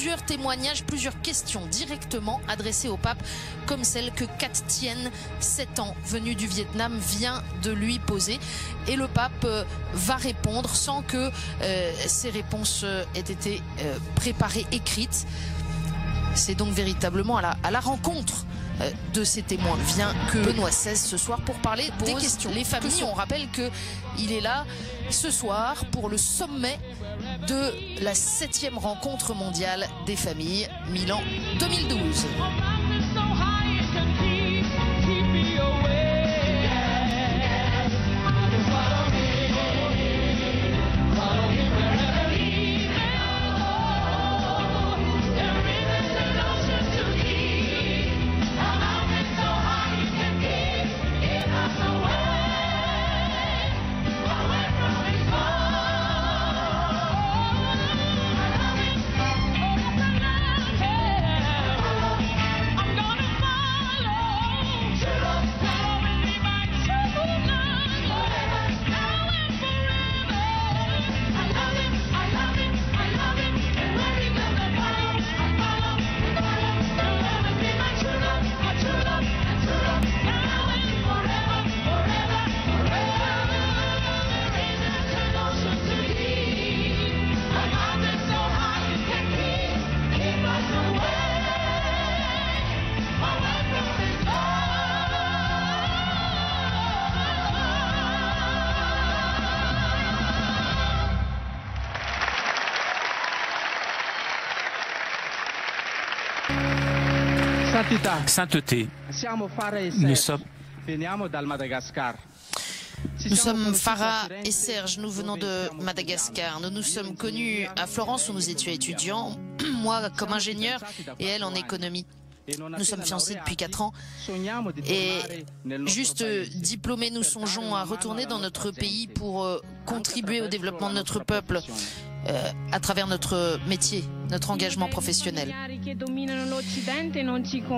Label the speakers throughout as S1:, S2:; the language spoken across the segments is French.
S1: plusieurs témoignages, plusieurs questions directement adressées au pape, comme celle que Cat Tien, 7 ans, venu du Vietnam, vient de lui poser. Et le pape va répondre sans que ces réponses aient été préparées, écrites. C'est donc véritablement à la rencontre de ces témoins vient que Benoît XVI ce soir pour parler des questions. Les familles, on rappelle qu'il est là ce soir pour le sommet de la 7e rencontre mondiale des familles, Milan 2012.
S2: Sainteté, nous sommes
S1: Farah et Serge, nous venons de Madagascar. Nous nous sommes connus à Florence où nous étions étudiants, moi comme ingénieur et elle en économie. Nous sommes fiancés depuis 4 ans et juste diplômés, nous songeons à retourner dans notre pays pour contribuer au développement de notre peuple à travers notre métier, notre engagement professionnel.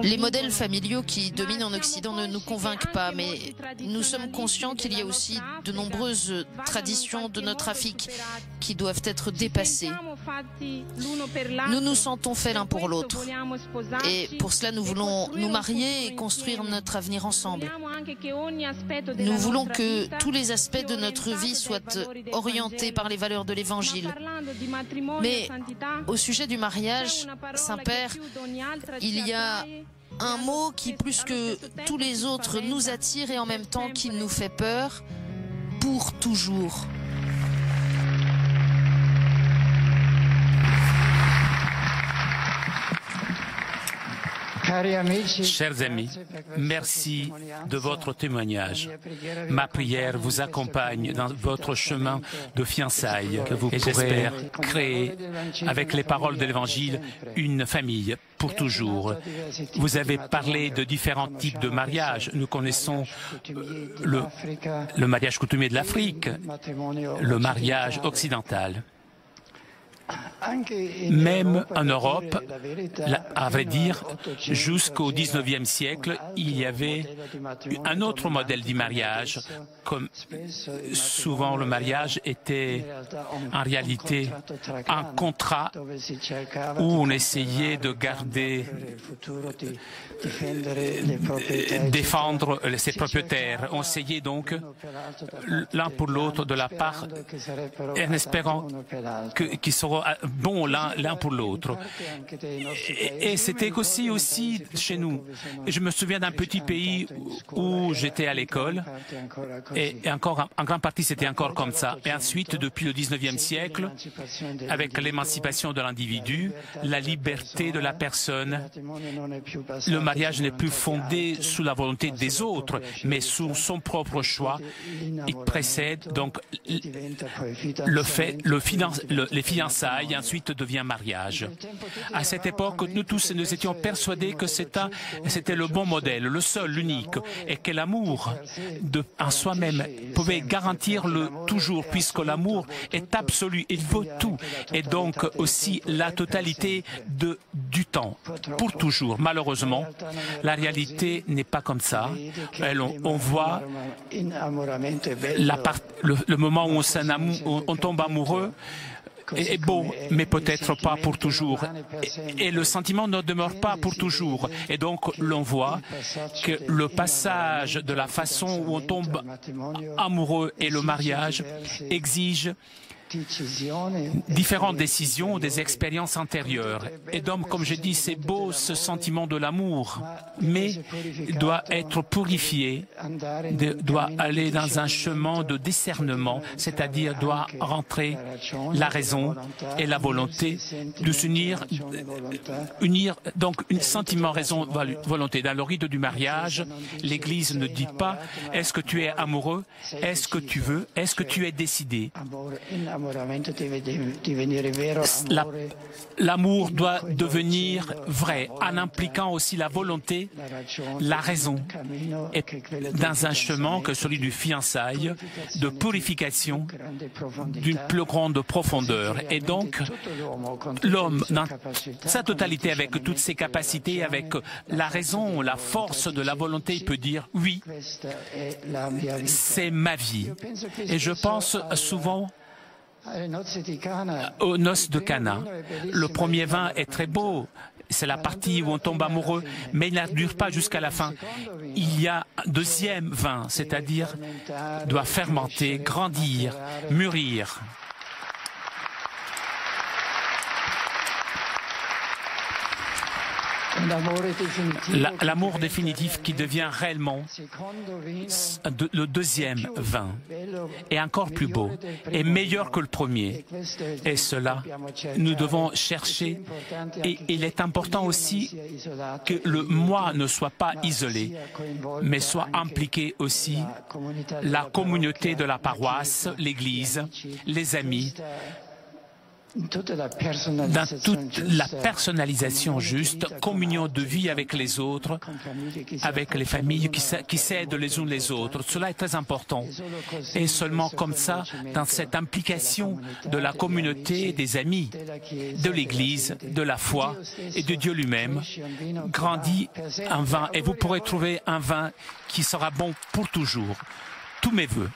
S1: Les modèles familiaux qui dominent en Occident ne nous convainquent pas, mais nous sommes conscients qu'il y a aussi de nombreuses traditions de notre Afrique qui doivent être dépassées. Nous nous sentons faits l'un pour l'autre et pour cela nous voulons nous marier et construire notre avenir ensemble. Nous voulons que tous les aspects de notre vie soient orientés par les valeurs de l'Évangile. Mais au sujet du mariage, Saint-Père, il y a un mot qui, plus que tous les autres, nous attire et en même temps qui nous fait peur: pour toujours.
S2: Chers amis, merci de votre témoignage. Ma prière vous accompagne dans votre chemin de fiançailles que vous pourrez créer avec les paroles de l'Évangile une famille pour toujours. Vous avez parlé de différents types de mariages. Nous connaissons le mariage coutumier de l'Afrique, le mariage occidental. Même en Europe, à vrai dire, jusqu'au XIXe siècle, il y avait un autre modèle du mariage. Comme souvent, le mariage était en réalité un contrat où on essayait de garder, défendre ses propriétaires. On essayait donc l'un pour l'autre de la part, en espérant qu'ils seront bons l'un pour l'autre. Et c'était aussi chez nous. Je me souviens d'un petit pays où j'étais à l'école, et encore en grande partie c'était encore comme ça. Et ensuite, depuis le XIXe siècle, avec l'émancipation de l'individu, la liberté de la personne, le mariage n'est plus fondé sous la volonté des autres, mais sous son propre choix. Il précède donc les fiançailles, et ensuite devient mariage. À cette époque, nous tous nous étions persuadés que c'était le bon modèle, le seul, l'unique, et que l'amour en soi-même pouvait garantir le toujours, puisque l'amour est absolu, il vaut tout, et donc aussi la totalité du temps, pour toujours. Malheureusement, la réalité n'est pas comme ça. On voit le moment où on tombe amoureux, est beau, mais peut-être pas pour toujours. Et le sentiment ne demeure pas pour toujours. Et donc, l'on voit que le passage de la façon où on tombe amoureux et le mariage exige différentes décisions, des expériences antérieures. Et donc, comme je dis, c'est beau ce sentiment de l'amour, mais doit être purifié, doit aller dans un chemin de discernement, c'est-à-dire doit rentrer la raison et la volonté de s'unir, donc un sentiment, raison, volonté. Dans le rite du mariage, l'Église ne dit pas « est-ce que tu es amoureux? Est-ce que tu veux? Est-ce que tu es décidé ?» L'amour doit devenir vrai, en impliquant aussi la volonté, la raison, et dans un chemin que celui du fiançailles, de purification d'une plus grande profondeur. Et donc, l'homme, dans sa totalité, avec toutes ses capacités, avec la raison, la force de la volonté, peut dire « oui, c'est ma vie ». Et je pense souvent aux noces de Cana. Le premier vin est très beau, c'est la partie où on tombe amoureux, mais il ne dure pas jusqu'à la fin. Il y a un deuxième vin, c'est-à-dire doit fermenter, grandir, mûrir. L'amour définitif qui devient réellement le deuxième vin est encore plus beau et meilleur que le premier. Et cela, nous devons chercher. Et il est important aussi que le moi ne soit pas isolé, mais soit impliqué aussi la communauté de la paroisse, l'Église, les amis, dans toute la personnalisation juste, communion de vie avec les autres, avec les familles qui s'aident les unes les autres. Cela est très important. Et seulement comme ça, dans cette implication de la communauté, des amis, de l'Église, de la foi et de Dieu lui-même, grandit un vin. Et vous pourrez trouver un vin qui sera bon pour toujours. Tous mes vœux.